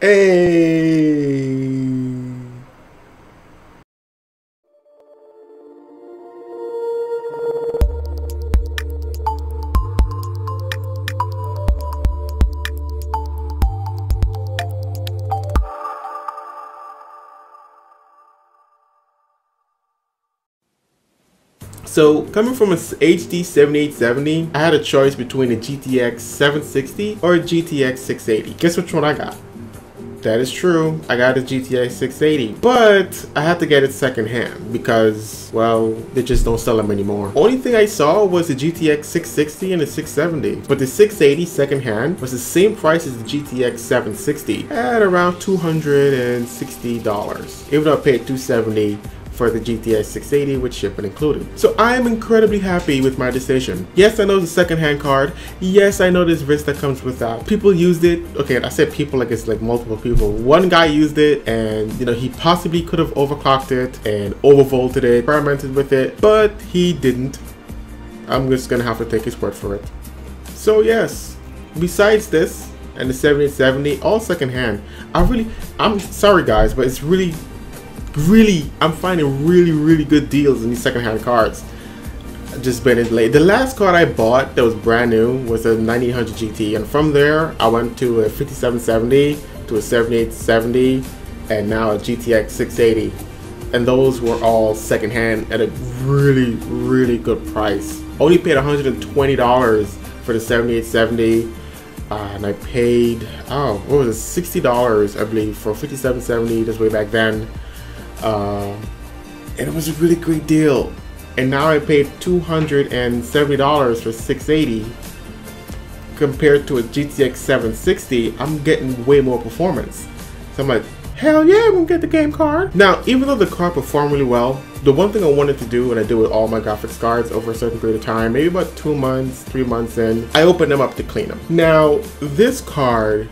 Hey. So, coming from a HD 7870, I had a choice between a GTX 760 or a GTX 680. Guess which one I got? That is true, I got a GTX 680, but I had to get it secondhand because, well, they just don't sell them anymore. Only thing I saw was the GTX 660 and the 670, but the 680 secondhand was the same price as the GTX 760 at around $260, even though I paid $270 for the GTX 680 with shipping included. So I am incredibly happy with my decision. Yes, I know the second-hand card. Yes, I know there's risk that comes with that. People used it. Okay, I said people like it's like multiple people. One guy used it and, you know, he possibly could have overclocked it and overvolted it, experimented with it, but he didn't. I'm just gonna have to take his word for it. So yes, besides this and the 7870, all second-hand. I'm sorry guys, but it's really, I'm finding really good deals in these secondhand cards. Just been it late. The last card I bought that was brand new was a 9800 GT, and from there I went to a 5770 to a 7870 and now a GTX 680, and those were all secondhand at a really good price. Only paid $120 for the 7870. And I paid, what was it, $60 I believe for 5770 just way back then. And it was a really great deal. And now I paid $270 for 680 compared to a GTX 760. I'm getting way more performance. So I'm like, hell yeah, I'm gonna get the game card. Now, even though the card performed really well, the one thing I wanted to do, and I do with all my graphics cards over a certain period of time, maybe about 2 months, 3 months in, I open them up to clean them. Now, this card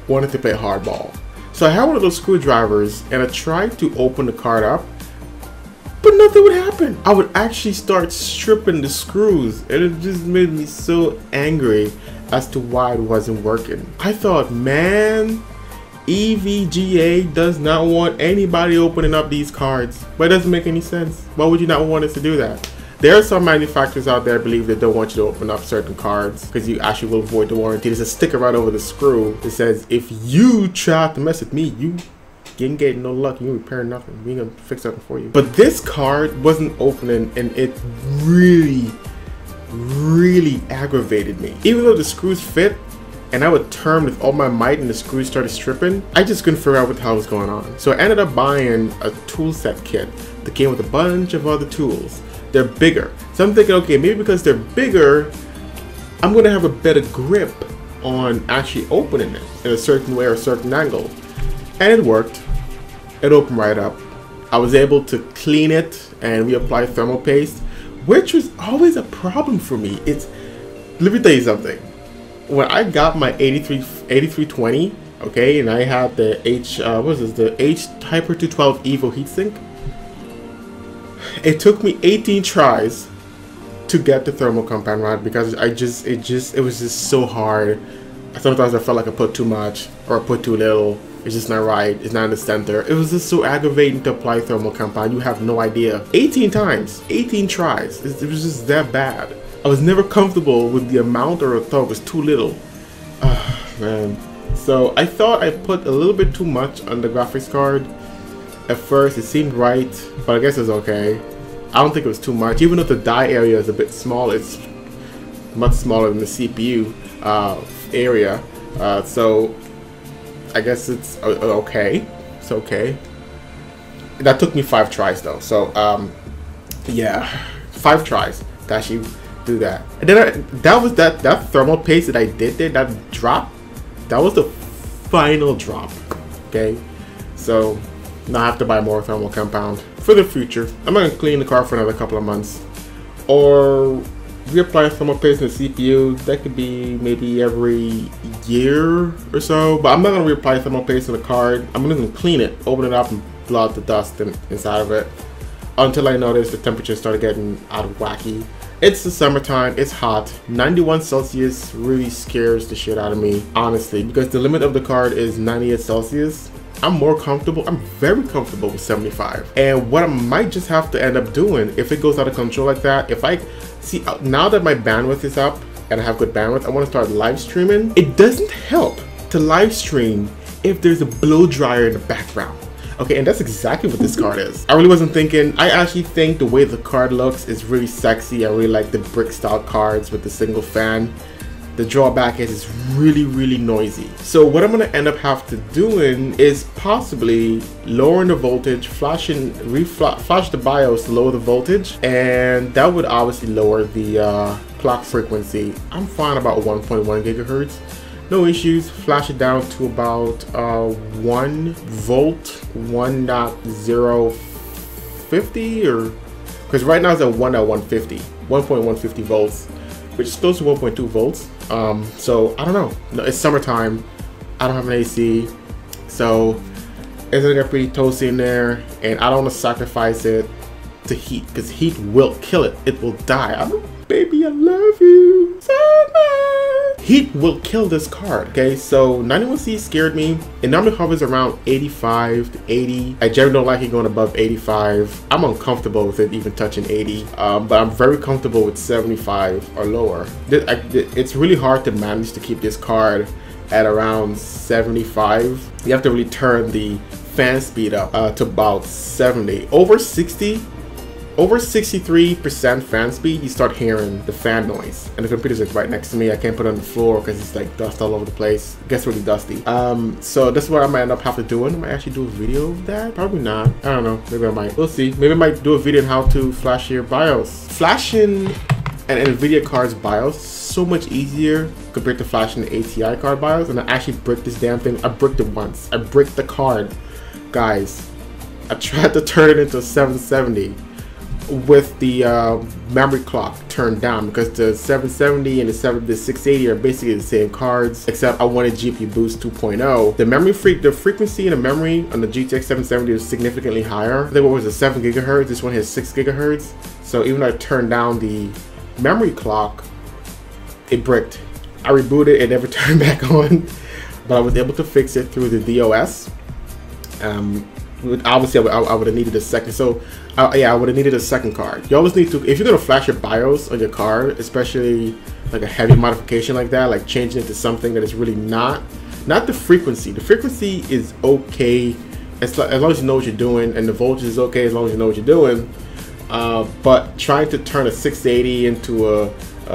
wanted to play hardball. So I had one of those screwdrivers and I tried to open the card up, but nothing would happen. I would actually start stripping the screws and it just made me so angry as to why it wasn't working. I thought, man, EVGA does not want anybody opening up these cards. But it doesn't make any sense. Why would you not want us to do that? There are some manufacturers out there, I believe, that don't want you to open up certain cards because you actually will void the warranty. There's a sticker right over the screw that says, if you try to mess with me, you ain't getting no luck. You ain't repairing nothing. We ain't gonna fix something for you. But this card wasn't opening and it really aggravated me. Even though the screws fit and I would turn with all my might and the screws started stripping, I just couldn't figure out what the hell was going on. So I ended up buying a tool set kit that came with a bunch of other tools. They're bigger. So I'm thinking, okay, maybe because they're bigger, I'm gonna have a better grip on actually opening it in a certain way or a certain angle. And it worked. It opened right up. I was able to clean it and reapply thermal paste, which was always a problem for me. Let me tell you something. When I got my 8320, okay, and I had the the H Hyper 212 Evo heatsink, it took me 18 tries to get the thermal compound right because it was just so hard. Sometimes I felt like I put too much or I put too little. It's just not right. It's not in the center. It was just so aggravating to apply thermal compound. You have no idea. 18 times, 18 tries. It was just that bad. I was never comfortable with the amount, or I thought it was too little. Man. So I thought I put a little bit too much on the graphics card. At first it seemed right, but I guess it's okay. I don't think it was too much. Even though the die area is a bit small, it's much smaller than the CPU area. So I guess it's okay. It's okay. That took me 5 tries though. So yeah, 5 tries to actually do that. And then that thermal paste that I did there, that drop, that was the final drop. Okay, so now I have to buy more thermal compound for the future. I'm gonna clean the car for another couple of months, or reapply thermal paste in the CPU. That could be maybe every year or so, but I'm not gonna reapply thermal paste in the card. I'm gonna clean it, open it up, and blow out the dust inside of it until I notice the temperature started getting out of wacky. It's the summertime, it's hot. 91 Celsius really scares the shit out of me, honestly, because the limit of the card is 98 Celsius. I'm very comfortable with 75. And what I might just have to end up doing, if it goes out of control like that, if I see, now that my bandwidth is up and I have good bandwidth, I want to start live streaming. It doesn't help to live stream if there's a blow dryer in the background. Okay, and that's exactly what this card is. I really wasn't thinking. I actually think the way the card looks is really sexy. I really like the brick style cards with the single fan. The drawback is it's really, really noisy. So what I'm gonna end up have to doing is possibly lowering the voltage, flash the BIOS to lower the voltage, and that would obviously lower the clock frequency. I'm fine about 1.1 gigahertz. No issues. Flash it down to about 1 volt, 1.050, or because right now it's at 1.150, 1.150 volts, which is close to 1.2 volts. So I don't know. No, it's summertime. I don't have an AC, so it's gonna get pretty toasty in there, and I don't want to sacrifice it to heat, because heat will kill it. It will die. Baby, I love you so much. Heat will kill this card. Okay, so 91C scared me. It normally hovers around 85 to 80. I generally don't like it going above 85. I'm uncomfortable with it even touching 80, but I'm very comfortable with 75 or lower. It's really hard to manage to keep this card at around 75. You have to really turn the fan speed up to about 70. Over 60, over 63% fan speed, you start hearing the fan noise. And the computer's like right next to me. I can't put it on the floor because it's like dust all over the place. It gets really dusty. So that's what I might end up having to do. I might actually do a video of that. Probably not. I don't know. Maybe I might. We'll see. Maybe I might do a video on how to flash your BIOS. Flashing an NVIDIA card's BIOS is so much easier compared to flashing the ATI card BIOS. And I actually bricked this damn thing. I bricked it once. I bricked the card. Guys, I tried to turn it into a 770 with the memory clock turned down, because the 770 and the 680 are basically the same cards, except I wanted GPU Boost 2.0. The frequency and the memory on the GTX 770 is significantly higher. I think what was it, 7 gigahertz? This one has 6 gigahertz. So even though I turned down the memory clock, it bricked. I rebooted, it never turned back on, but I was able to fix it through the DOS. Obviously I would have needed a second, so yeah, I would have needed a second card. You always need to, if you're gonna flash your BIOS on your card, especially like a heavy modification like that, like changing it to something that is really not the frequency. The frequency is okay as long as you know what you're doing, and the voltage is okay as long as you know what you're doing. But trying to turn a 680 into a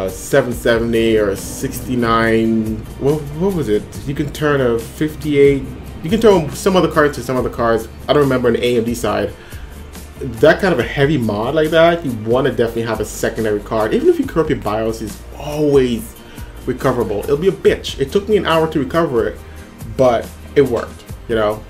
770 or a 69, what was it? You can turn a 58. You can turn some other cards to some other cards. I don't remember on the AMD side. That kind of a heavy mod like that, you want to definitely have a secondary card. Even if you corrupt your BIOS, is always recoverable. It'll be a bitch. It took me an hour to recover it, but it worked, you know.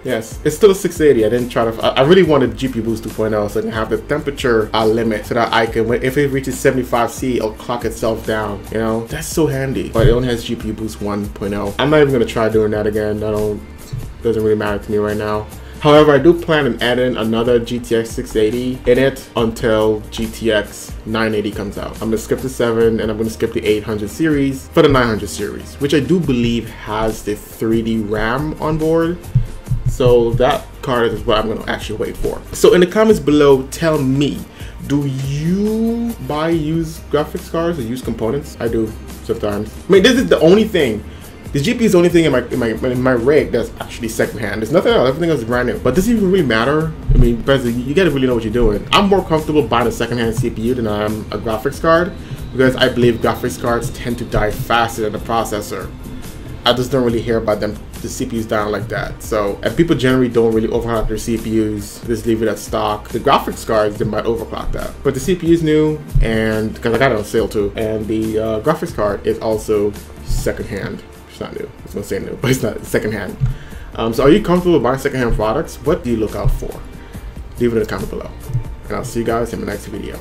Yes, it's still a 680. I didn't try to. I really wanted GPU Boost 2.0 so I can have the temperature limit, so that I can, if it reaches 75C, it'll clock itself down. You know, that's so handy. But it only has GPU Boost 1.0. I'm not even gonna try doing that again. Doesn't really matter to me right now. However, I do plan on adding another GTX 680 in it until GTX 980 comes out. I'm gonna skip the 7 and I'm gonna skip the 800 series for the 900 series, which I do believe has the 3D RAM on board. So that card is what I'm gonna actually wait for. So in the comments below, tell me, do you buy used graphics cards or used components? I do sometimes. I mean, this is the only thing. The GPU is the only thing in my rig that's actually secondhand. There's nothing else. Everything else is brand new. But does it even really matter? I mean, because you gotta really know what you're doing. I'm more comfortable buying a secondhand CPU than I am a graphics card, because I believe graphics cards tend to die faster than the processor. I just don't really hear about them, the CPUs down like that. So, and people generally don't really overclock their CPUs, just leave it at stock. The graphics cards, they might overclock that. But the CPU is new, and because I got it on sale too, and the graphics card is also secondhand. It's not new. I was gonna say new, but it's not. It's secondhand. So are you comfortable buying secondhand products? What do you look out for? Leave it in the comment below. And I'll see you guys in the next video.